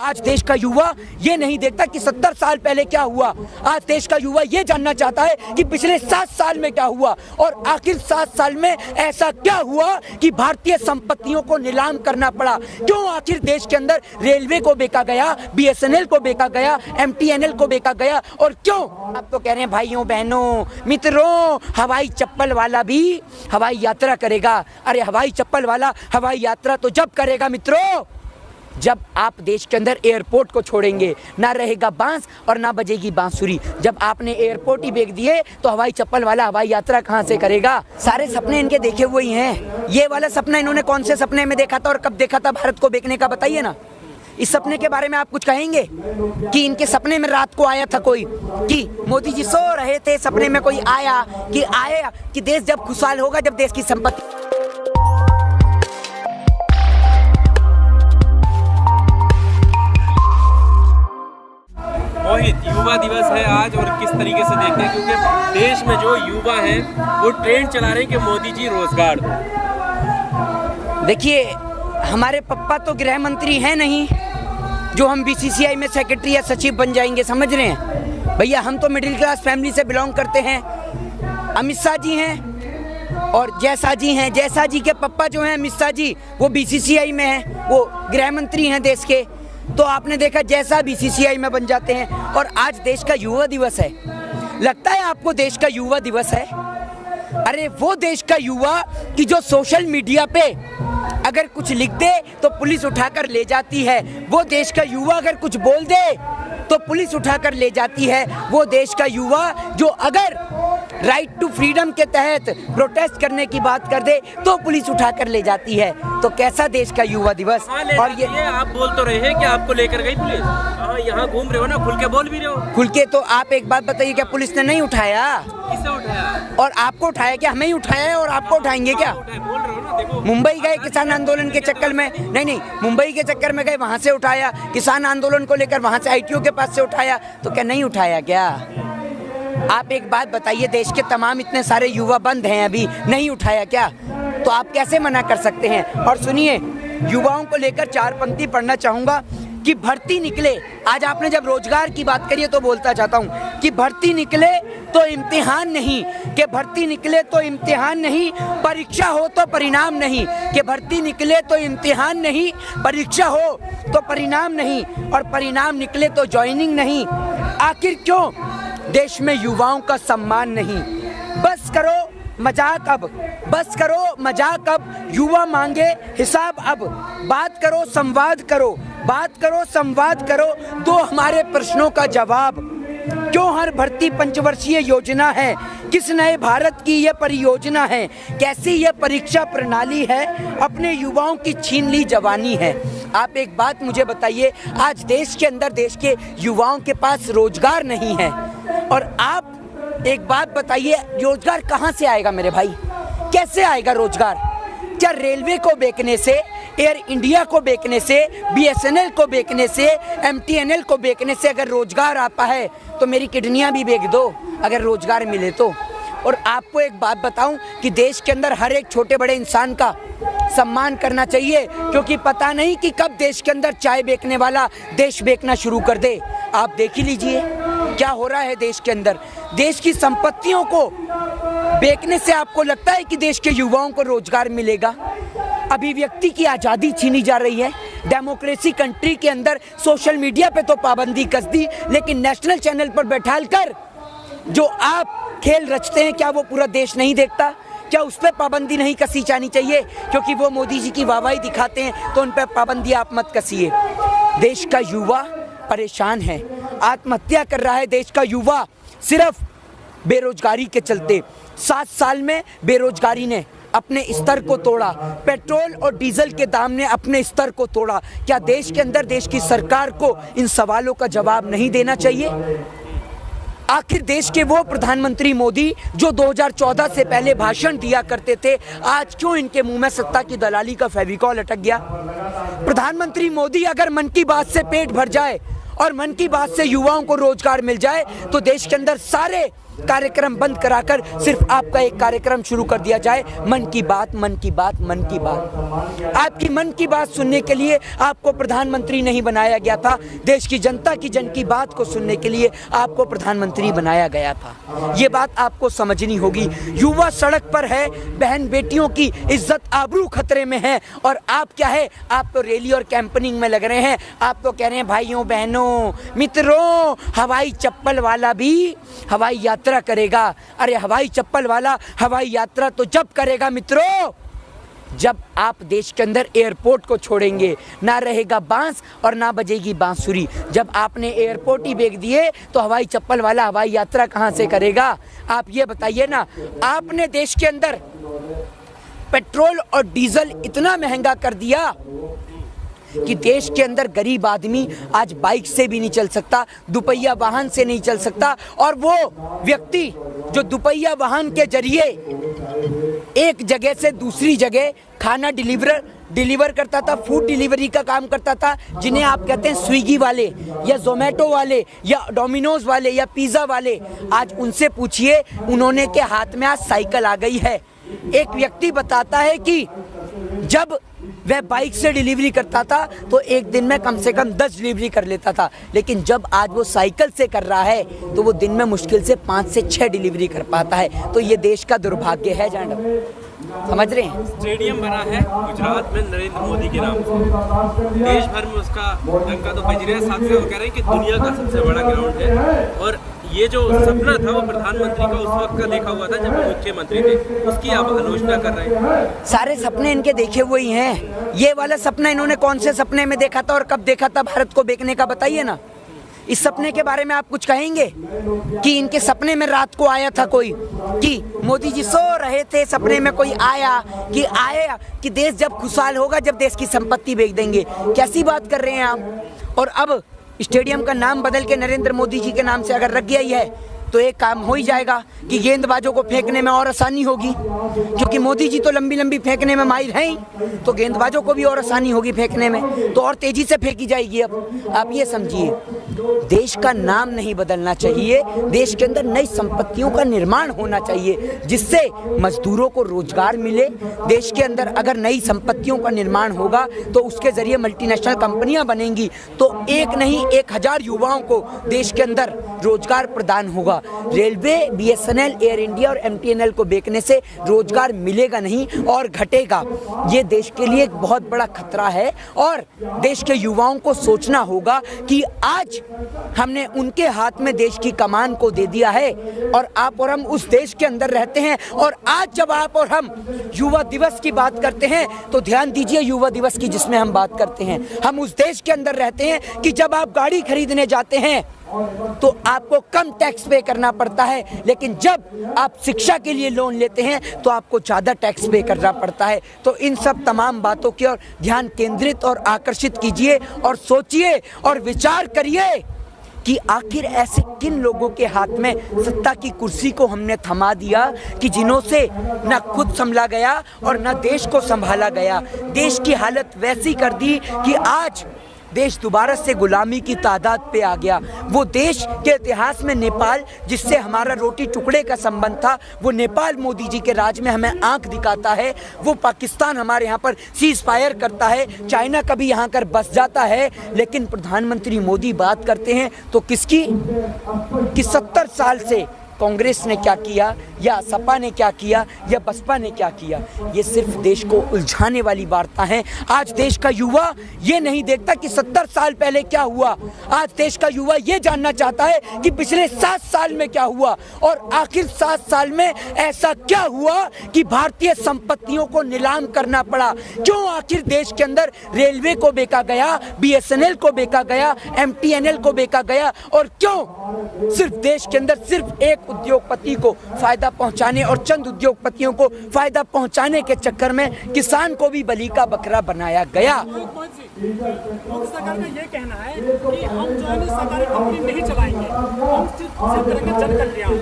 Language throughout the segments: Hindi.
आज देश का युवा ये नहीं देखता कि 70 साल पहले क्या हुआ। आज देश का युवा ये जानना चाहता है कि पिछले 7 साल में क्या हुआ और आखिर 7 साल में ऐसा क्या हुआ कि भारतीय संपत्तियों को नीलाम करना पड़ा। क्यों आखिर देश के अंदर रेलवे को बेचा गया, BSNL को बेचा गया, MTNL को बेचा गया। और क्यों आप तो कह रहे हैं भाइयों बहनों मित्रों हवाई चप्पल वाला भी हवाई यात्रा करेगा। अरे हवाई चप्पल वाला हवाई यात्रा तो जब करेगा मित्रों जब आप देश के अंदर एयरपोर्ट को छोड़ेंगे, ना रहेगा बांस और ना बजेगी बांसुरी। जब आपने एयरपोर्ट ही बेच दिए तो हवाई चप्पल वाला हवाई यात्रा कहाँ से करेगा। सारे सपने इनके देखे हुए ही हैं। ये वाला सपना इन्होंने कौन से सपने में देखा था और कब देखा था भारत को बेचने का, बताइए ना। इस सपने के बारे में आप कुछ कहेंगे कि इनके सपने में रात को आया था कोई, कि मोदी जी सो रहे थे सपने में कोई आया कि देश जब खुशहाल होगा जब देश की संपत्ति। मोहित, युवा दिवस है आज और किस तरीके से देखते हैं, क्योंकि देश में जो युवा हैं वो ट्रेंड चला रहे हैं कि मोदी जी रोजगार दो। देखिए हमारे पप्पा तो गृह मंत्री हैं नहीं जो हम BCCI में सेक्रेटरी या सचिव बन जाएंगे, समझ रहे हैं भैया। हम तो मिडिल क्लास फैमिली से बिलोंग करते हैं। अमित शाह जी हैं और जयशाह जी हैं। जयशाह जी के पप्पा जो हैं अमित शाह जी वो BCCI में हैं, वो गृह मंत्री हैं देश के। तो आपने देखा जैसा BCCI में बन जाते हैं। और आज देश का युवा दिवस है, लगता है आपको देश का युवा दिवस है। अरे वो देश का युवा कि जो सोशल मीडिया पे अगर कुछ लिख दे तो पुलिस उठाकर ले जाती है। वो देश का युवा अगर कुछ बोल दे तो पुलिस उठाकर ले जाती है। वो देश का युवा जो अगर राइट टू फ्रीडम के तहत प्रोटेस्ट करने की बात कर दे तो पुलिस उठाकर ले जाती है। तो कैसा देश का युवा दिवस। और ये आप बोल तो रहे हैं कि आपको लेकर गई पुलिस, यहाँ घूम रहे हो ना, खुल के बोल भी रहे हो। खुल के तो आप एक बात बताइए, क्या पुलिस ने नहीं उठाया? किसने उठाया? और आपको उठाया क्या? हमें ही उठाया है और आपको उठाएंगे क्या? बोल रहे हो ना, देखो मुंबई गए किसान आंदोलन के चक्कर में, नहीं मुंबई के चक्कर में गए, वहां से उठाया। किसान आंदोलन को लेकर वहां से ITO के पास से उठाया, तो क्या नहीं उठाया क्या? आप एक बात बताइए, देश के तमाम इतने सारे युवा बंद हैं, अभी नहीं उठाया क्या? तो आप कैसे मना कर सकते हैं? और सुनिए, युवाओं को लेकर 4 पंक्ति पढ़ना चाहूंगा कि भर्ती निकले। आज आपने जब रोजगार की बात करी है तो बोलता चाहता हूं कि भर्ती निकले तो इम्तिहान नहीं, कि भर्ती निकले तो इम्तिहान नहीं, परीक्षा हो तो परिणाम नहीं, कि भर्ती निकले तो इम्तिहान नहीं, परीक्षा हो तो परिणाम नहीं, और परिणाम निकले तो ज्वाइनिंग नहीं। आखिर क्यों देश में युवाओं का सम्मान नहीं? बस करो मजाक अब, बस करो मजाक अब, युवा मांगे हिसाब अब। बात करो संवाद करो, बात करो संवाद करो, दो हमारे प्रश्नों का जवाब। क्यों हर भर्ती पंचवर्षीय योजना है? किस नए भारत की ये परियोजना है? कैसी ये परीक्षा प्रणाली है? अपने युवाओं की छीन ली जवानी है। आप एक बात मुझे बताइए, आज देश के अंदर देश के युवाओं के पास रोजगार नहीं है, और आप एक बात बताइए, रोजगार कहाँ से आएगा मेरे भाई? कैसे आएगा रोजगार? क्या रेलवे को बेचने से, एयर इंडिया को बेचने से, BSNL को बेचने से, MTNL को बेचने से अगर रोजगार आता है तो मेरी किडनियां भी बेच दो अगर रोजगार मिले तो। और आपको एक बात बताऊं कि देश के अंदर हर एक छोटे बड़े इंसान का सम्मान करना चाहिए, क्योंकि पता नहीं कि कब देश के अंदर चाय बेचने वाला देश बेचना शुरू कर दे। आप देख ही लीजिए क्या हो रहा है देश के अंदर। देश की संपत्तियों को बेचने से आपको लगता है कि देश के युवाओं को रोजगार मिलेगा? अभिव्यक्ति की आज़ादी छीनी जा रही है। डेमोक्रेसी कंट्री के अंदर सोशल मीडिया पे तो पाबंदी कस दी, लेकिन नेशनल चैनल पर बैठाल कर जो आप खेल रचते हैं, क्या वो पूरा देश नहीं देखता? क्या उस पर पाबंदी नहीं कसी जानी चाहिए? क्योंकि वो मोदी जी की वाहवाही दिखाते हैं तो उन पर पाबंदी आप मत कसिए। देश का युवा परेशान है, आत्महत्या कर रहा है देश का युवा सिर्फ बेरोजगारी के चलते। 7 साल में बेरोजगारी ने अपने स्तर को तोड़ा, पेट्रोल और डीजल के दाम ने अपने स्तर को तोड़ा। क्या देश के अंदर देश की सरकार को इन सवालों का जवाब नहीं देना चाहिए? आखिर देश के वो प्रधानमंत्री मोदी जो 2014 से पहले भाषण दिया करते थे, आज क्यों इनके मुंह में सत्ता की दलाली का फेविकॉल अटक गया? प्रधानमंत्री मोदी अगर मन की बात से पेट भर जाए और मन की बात से युवाओं को रोजगार मिल जाए तो देश के अंदर सारे कार्यक्रम बंद कराकर सिर्फ आपका एक कार्यक्रम शुरू कर दिया जाए, मन की बात, मन की बात, मन की बात। आपकी मन की बात सुनने के लिए आपको प्रधानमंत्री नहीं बनाया गया था, देश की जनता की जन की बात को सुनने के लिए आपको प्रधानमंत्री बनाया गया था। ये बात आपको समझनी होगी। युवा सड़क पर है, बहन बेटियों की इज्जत आबरू खतरे में है, और आप क्या है, आप तो रैली और कैंपेनिंग में लग रहे हैं। आप तो कह रहे हैं भाइयों बहनों मित्रों, हवाई चप्पल वाला भी हवाई यात्रा करेगा। अरे हवाई चप्पल वाला हवाई यात्रा तो जब करेगा मित्रों, जब आप देश के अंदर एयरपोर्ट को छोड़ेंगे, ना रहेगा बांस और ना बजेगी बांसुरी। जब आपने एयरपोर्ट ही बेच दिए तो हवाई चप्पल वाला हवाई यात्रा कहाँ से करेगा? आप ये बताइए ना। आपने देश के अंदर पेट्रोल और डीजल इतना महंगा कर दिया कि देश के अंदर गरीब आदमी आज बाइक से भी नहीं चल सकता, दुपहिया वाहन से नहीं चल सकता। और वो व्यक्ति जो दुपहिया वाहन के जरिए एक जगह से दूसरी जगह खाना डिलीवर करता था, फूड डिलीवरी का काम करता था, जिन्हें आप कहते हैं स्विगी वाले या जोमेटो वाले या डोमिनोज वाले या पिज़्ज़ा वाले, आज उनसे पूछिए, उन्होंने के हाथ में आज साइकिल आ गई है। एक व्यक्ति बताता है कि जब वह बाइक से डिलीवरी करता था तो एक दिन में कम से कम 10 डिलीवरी कर लेता था, लेकिन जब आज वो साइकिल से कर रहा है तो वो दिन में मुश्किल से 5 से 6 डिलीवरी कर पाता है। तो ये देश का दुर्भाग्य है। जानब समझ रहे हैं? स्टेडियम बना है गुजरात में नरेंद्र मोदी के नाम से, देश भर में उसका डंका तो बज रहा है। साथ में वो कह रहे हैं कि दुनिया का सबसे बड़ा ग्राउंड है, और ये जो सपना था वो प्रधानमंत्री का उस वक्त का देखा हुआ था जब वो मुख्यमंत्री थे, उसकी आप आलोचना कर रहे हैं। सारे सपने इनके देखे हुए ही हैं। ये वाला सपना इन्होंने कौन से सपने में देखा था और कब देखा था भारत को बेचने का? बताइए ना। इस सपने के बारे में आप कुछ कहेंगे कि इनके सपने में रात को आया था कोई, कि मोदी जी सो रहे थे, सपने में कोई आया कि देश जब खुशहाल होगा जब देश की संपत्ति बेच देंगे? कैसी बात कर रहे हैं आप? और अब स्टेडियम का नाम बदल के नरेंद्र मोदी जी के नाम से अगर रख गया ही है तो एक काम हो ही जाएगा कि गेंदबाजों को फेंकने में और आसानी होगी, क्योंकि मोदी जी तो लंबी लंबी फेंकने में माहिर हैं ही, तो गेंदबाजों को भी और आसानी होगी फेंकने में, तो और तेजी से फेंकी जाएगी। अब आप ये समझिए, देश का नाम नहीं बदलना चाहिए, देश के अंदर नई संपत्तियों का निर्माण होना चाहिए जिससे मजदूरों को रोजगार मिले। देश के अंदर अगर नई संपत्तियों का निर्माण होगा तो उसके जरिए मल्टीनेशनल कंपनियां बनेंगी, तो एक नहीं 1000 युवाओं को देश के अंदर रोजगार प्रदान होगा। रेलवे, बीएसएनएल, एयर इंडिया और एमटीएनएल को बेचने से रोजगार मिलेगा नहीं और घटेगा। ये देश के लिए एक बहुत बड़ा खतरा है, और देश के युवाओं को सोचना होगा कि आज हमने उनके हाथ में देश की कमान को दे दिया है, और आप और हम उस देश के अंदर रहते हैं। और आज जब आप और हम युवा दिवस की बात करते हैं तो ध्यान दीजिए, युवा दिवस की जिसमें हम बात करते हैं, हम उस देश के अंदर रहते हैं कि जब आप गाड़ी खरीदने जाते हैं तो आपको कम टैक्स पे करना पड़ता है, लेकिन जब आप शिक्षा के लिए लोन लेते हैं तो आपको ज़्यादा टैक्स पे करना पड़ता है। तो इन सब तमाम बातों की ओर ध्यान केंद्रित और आकर्षित कीजिए और सोचिए और विचार करिए कि आखिर ऐसे किन लोगों के हाथ में सत्ता की कुर्सी को हमने थमा दिया कि जिन्हों से न खुद संभला गया और न देश को संभाला गया। देश की हालत वैसी कर दी कि आज देश दोबारा से गुलामी की तादाद पे आ गया। वो देश के इतिहास में नेपाल, जिससे हमारा रोटी टुकड़े का संबंध था, वो नेपाल मोदी जी के राज में हमें आंख दिखाता है। वो पाकिस्तान हमारे यहाँ पर सीज फायर करता है, चाइना कभी यहाँ कर बस जाता है, लेकिन प्रधानमंत्री मोदी बात करते हैं तो किसकी, कि 70 साल से कांग्रेस ने क्या किया या सपा ने क्या किया या बसपा ने क्या किया। ये सिर्फ देश को उलझाने वाली वार्ता है। आज देश का युवा ये नहीं देखता कि 70 साल पहले क्या हुआ। आज देश का युवा ये जानना चाहता है कि पिछले 7 साल में क्या हुआ, और आखिर 7 साल में ऐसा क्या हुआ कि भारतीय संपत्तियों को नीलाम करना पड़ा। क्यों आखिर देश के अंदर रेलवे को बेचा गया, बीएसएनएल को बेचा गया, एमटीएनएल को बेचा गया, और क्यों सिर्फ देश के अंदर सिर्फ एक उद्योगपति को फायदा पहुंचाने और चंद उद्योगपतियों को फायदा पहुंचाने के चक्कर में किसान को भी बलि का बकरा बनाया गया। मोदी सरकार का ये कहना है कि हम जो है ना सरकारी कंपनी नहीं चलाएंगे, हम सिर्फ करेंगे जन कल्याण,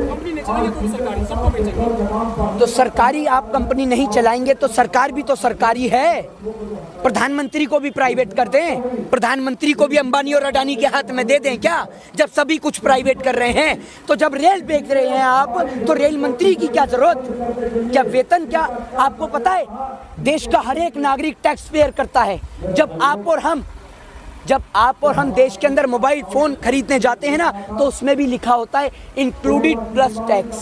कंपनी नहीं चलाएंगे कोई सरकारी, सबको बेचेंगे। तो सरकारी आप कंपनी नहीं चलाएंगे तो सरकार भी तो सरकारी है। प्रधानमंत्री को भी प्राइवेट कर दें, प्रधानमंत्री को भी अंबानी और अडानी के हाथ में दे दें क्या, जब सभी कुछ प्राइवेट कर रहे हैं। तो जब रेल बेच रहे हैं आप, तो रेल मंत्री की क्या जरूरत, क्या वेतन, क्या आपको पता है देश का हर एक नागरिक टैक्स पेयर करता है। जब आप और हम देश के अंदर मोबाइल फोन खरीदने जाते हैं ना, तो उसमें भी लिखा होता है इंक्लूडेड प्लस टैक्स,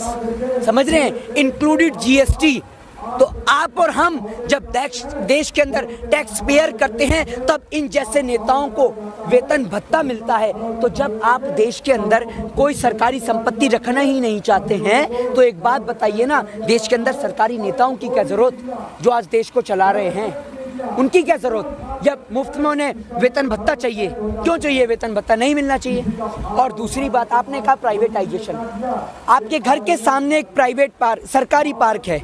समझ रहे हैं, इंक्लूडेड जीएसटी। तो आप और हम जब देश के अंदर टैक्स पेयर करते हैं, तब इन जैसे नेताओं को वेतन भत्ता मिलता है। तो जब आप देश के अंदर कोई सरकारी संपत्ति रखना ही नहीं चाहते हैं, तो एक बात बताइए ना, देश के अंदर सरकारी नेताओं की क्या जरूरत, जो आज देश को चला रहे हैं, उनकी क्या जरूरत। जब मुफ्त में उन्हें वेतन भत्ता चाहिए, क्यों चाहिए वेतन भत्ता, नहीं मिलना चाहिए। और दूसरी बात, आपने कहा प्राइवेटाइजेशन, आपके घर के सामने एक प्राइवेट पार्क, सरकारी पार्क है,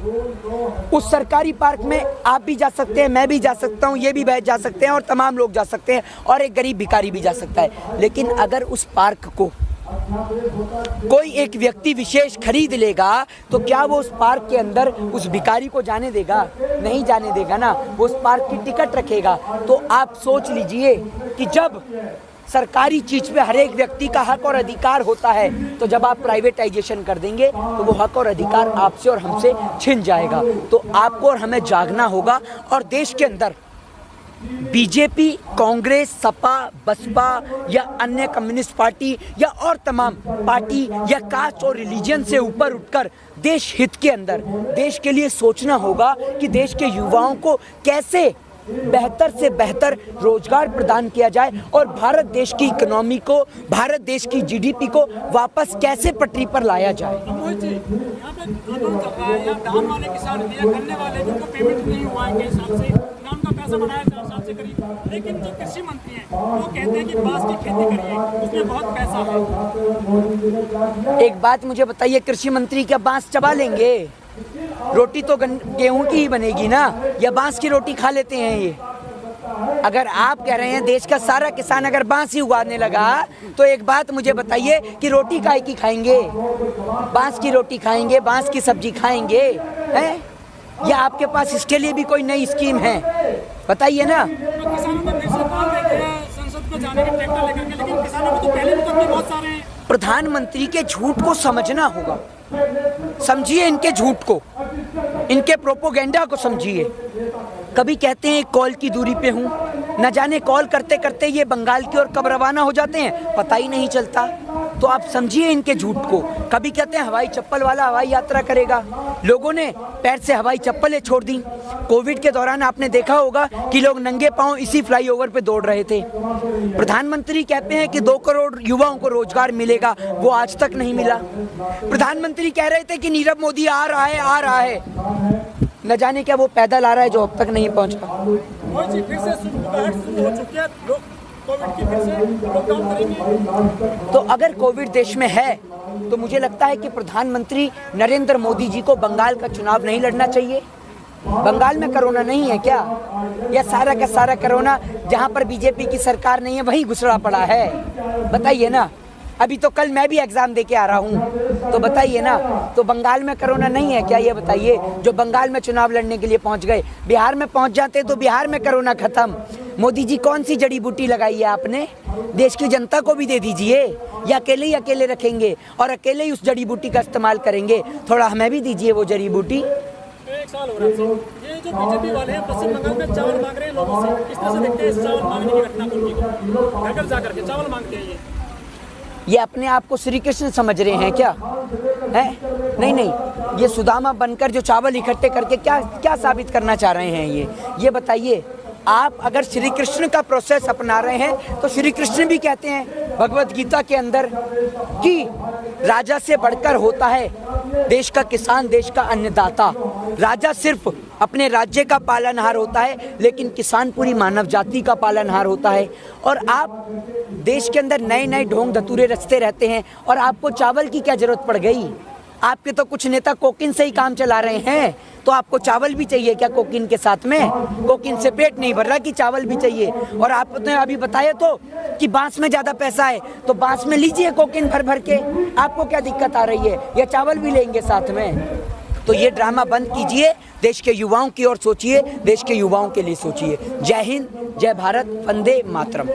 उस सरकारी पार्क में आप भी जा सकते हैं, मैं भी जा सकता हूँ, ये भी बैठ जा सकते हैं और तमाम लोग जा सकते हैं और एक गरीब भिखारी भी जा सकता है। लेकिन अगर उस पार्क को कोई एक व्यक्ति विशेष खरीद लेगा, तो क्या वो उस पार्क के अंदर उस भिखारी को जाने देगा, नहीं जाने देगा ना, वो उस पार्क की टिकट रखेगा। तो आप सोच लीजिए कि जब सरकारी चीज पे हर एक व्यक्ति का हक और अधिकार होता है, तो जब आप प्राइवेटाइजेशन कर देंगे तो वो हक और अधिकार आपसे और हमसे छिन जाएगा। तो आपको और हमें जागना होगा और देश के अंदर बीजेपी, कांग्रेस, सपा, बसपा या अन्य कम्युनिस्ट पार्टी या और तमाम पार्टी या कास्ट और रिलीजन से ऊपर उठकर देश हित के अंदर देश के लिए सोचना होगा कि देश के युवाओं को कैसे बेहतर से बेहतर रोजगार प्रदान किया जाए और भारत देश की इकोनॉमी को, भारत देश की जीडीपी को वापस कैसे पटरी पर लाया जाए। मोहित जी, यहाँ पे आंदोलन चल रहा है, यहाँ धान वाले किसान या गन्ने वाले जिनको पेमेंट नहीं हुआ है कई साल से, ना उनका पैसा बढ़ाया 4 साल से करीब, लेकिन जो कृषि मंत्री हैं वो कहते हैं कि बांस की खेती करिए, उसमें बहुत पैसा है। एक बात मुझे बताइए, कृषि मंत्री क्या बांस चबा लेंगे? रोटी तो गेहूं की ही बनेगी ना, या बांस की रोटी खा लेते हैं ये? अगर आप कह रहे हैं देश का सारा किसान अगर बांस ही उगाने लगा, तो एक बात मुझे बताइए कि रोटी काहे की खाएंगे? बांस की रोटी खाएंगे, बांस की सब्जी खाएंगे, हैं? या आपके पास इसके लिए भी कोई नई स्कीम है? बताइए ना। तो किसानों ने फिर से कॉल किया संसद को जाने के ट्रैक्टर लेकर के, लेकिन किसानों को तो पहले मुकदमे बहुत सारे हैं। प्रधानमंत्री के झूठ को समझना होगा, समझिए इनके झूठ को, इनके प्रोपोगेंडा को समझिए। कभी कहते हैं कॉल की दूरी पे हूँ, न जाने कॉल करते करते ये बंगाल की ओर कब रवाना हो जाते हैं पता ही नहीं चलता। तो आप समझिए इनके झूठ को। कभी कहते हैं हवाई चप्पल वाला हवाई यात्रा करेगा, लोगों ने पैर से हवाई चप्पलें छोड़ दी। कोविड के दौरान आपने देखा होगा कि लोग नंगे पांव इसी फ्लाईओवर पे दौड़ रहे थे। प्रधानमंत्री कहते हैं कि 2 करोड़ युवाओं को रोजगार मिलेगा, वो आज तक नहीं मिला। प्रधानमंत्री कह रहे थे कि नीरव मोदी आ रहा है, न जाने क्या वो पैदल आ रहा है जो अब तक नहीं पहुंचा। मोहित जी, फिर से शुरू हो चुकी है कोविड की, फिर से लॉकडाउन करेंगे। तो अगर कोविड देश में है तो मुझे लगता है कि प्रधानमंत्री नरेंद्र मोदी जी को बंगाल का चुनाव नहीं लड़ना चाहिए। बंगाल में कोरोना नहीं है क्या? या सारा का सारा कोरोना जहां पर बीजेपी की सरकार नहीं है वहीं घुसड़ा पड़ा है? बताइए ना। अभी तो कल मैं भी एग्जाम दे के आ रहा हूँ, तो बताइए ना। तो बंगाल में कोरोना नहीं है क्या? ये बताइए। जो बंगाल में चुनाव लड़ने के लिए पहुंच गए, बिहार में पहुंच जाते तो बिहार में कोरोना खत्म। मोदी जी कौन सी जड़ी बूटी लगाई है आपने? देश की जनता को भी दे दीजिए, या अकेले ही अकेले रखेंगे और अकेले ही उस जड़ी बूटी का इस्तेमाल करेंगे? थोड़ा हमें भी दीजिए वो जड़ी बूटी। 1 साल हो रहा है ये जो बीजेपी वाले हैं पश्चिम बंगाल में चावल मांग रहे हैं लोगों से, इस तरह से देखते हैं इस चावल मांगने की घटना को, घर घर जाकर के चावल मांगते हैं ये अपने आप को श्री कृष्ण समझ रहे हैं क्या? है? नहीं, ये सुदामा बनकर जो चावल इकट्ठे करके क्या साबित करना चाह रहे हैं ये बताइए। आप अगर श्री कृष्ण का प्रोसेस अपना रहे हैं तो श्री कृष्ण भी कहते हैं भगवत गीता के अंदर कि राजा से बढ़कर होता है देश का किसान, देश का अन्नदाता। राजा सिर्फ अपने राज्य का पालनहार होता है, लेकिन किसान पूरी मानव जाति का पालनहार होता है। और आप देश के अंदर नए नए ढोंग धतूरे रचते रहते हैं, और आपको चावल की क्या जरूरत पड़ गई? आपके तो कुछ नेता कोकिन से ही काम चला रहे हैं। तो आपको चावल भी चाहिए क्या कोकिन के साथ में? कोकिन से पेट नहीं भर रहा कि चावल भी चाहिए। और आपने अभी बताया तो कि बांस में ज़्यादा पैसा है, तो बांस में लीजिए कोकिन भर भर के, आपको क्या दिक्कत आ रही है? या चावल भी लेंगे साथ में? तो ये ड्रामा बंद कीजिए, देश के युवाओं की ओर सोचिए, देश के युवाओं के लिए सोचिए। जय हिंद, जय भारत, वंदे मातरम।